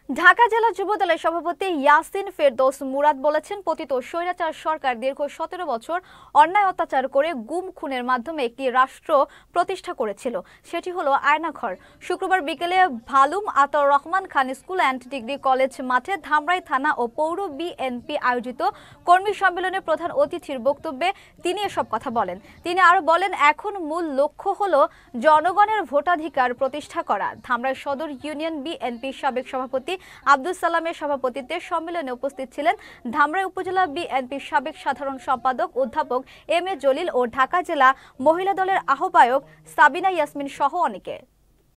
ঢাকা জেলা যুবদলের সভাপতি ইয়াসিন ফেরদৌস মুরাদ বলেছেন, পতিত স্বৈরাচার সরকার দীর্ঘ ১৭ বছর অন্যায় অত্যাচার করে গুম খুনের মাধ্যমে একটি রাষ্ট্র প্রতিষ্ঠা করেছিল। সেটি হলো আয়নাঘর। শুক্রবার বিকেলে ভালুম Ataur Rahman Khan school and degree college মাঠে ধামরাই থানা ও পৌর বিএনপি আয়োজিত কর্মী সম্মেলনে প্রধান অতিথির বক্তব্যে তিনি এসব কথা বলেন। তিনি আরও বলেন, এখন মূল লক্ষ্য হলো জনগণের ভোটাধিকার প্রতিষ্ঠা করা। ধামরাই সদর ইউনিয়ন বিএনপির সাবেক সভাপতি আব্দুল সালামের সভাপতিত্বে সম্মেলনে উপস্থিত ছিলেন ধামরাই উপজেলা বিএনপির সাবেক সাধারণ সম্পাদক অধ্যাপক এম এ জলিল ও ঢাকা জেলা মহিলা দলের আহ্বায়ক সাবিনা ইয়াসমিন সহ অনেকে।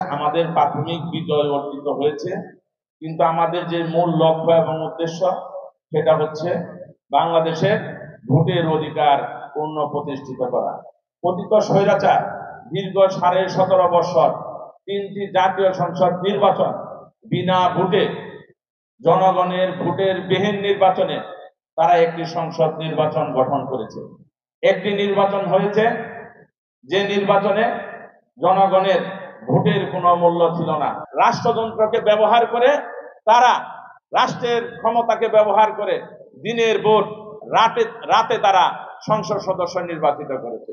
আমাদের প্রাথমিক বিজয় অর্জিত হয়েছে, কিন্তু আমাদের যে মূল লক্ষ্য এবং উদ্দেশ্য সেটা হচ্ছে বাংলাদেশের ভোটের অধিকার পূর্ণ প্রতিষ্ঠিত করা। পতিত স্বৈরাচার দীর্ঘ 17.5 বছর 3টি জাতীয় সংসদ নির্বাচন বিনা ভোটে, জনগণের ভোটের বিহীন নির্বাচনে তারা একটি সংসদ নির্বাচন গঠন করেছে। একটি নির্বাচন হয়েছে যে নির্বাচনে জনগণের ভোটের কোনো মূল্য ছিল না। রাষ্ট্রযন্ত্রকে ব্যবহার করে তারা রাষ্ট্রের ক্ষমতাকে ব্যবহার করে দিনের ভোট রাতে তারা সংসদ সদস্য নির্বাচিত করেছে।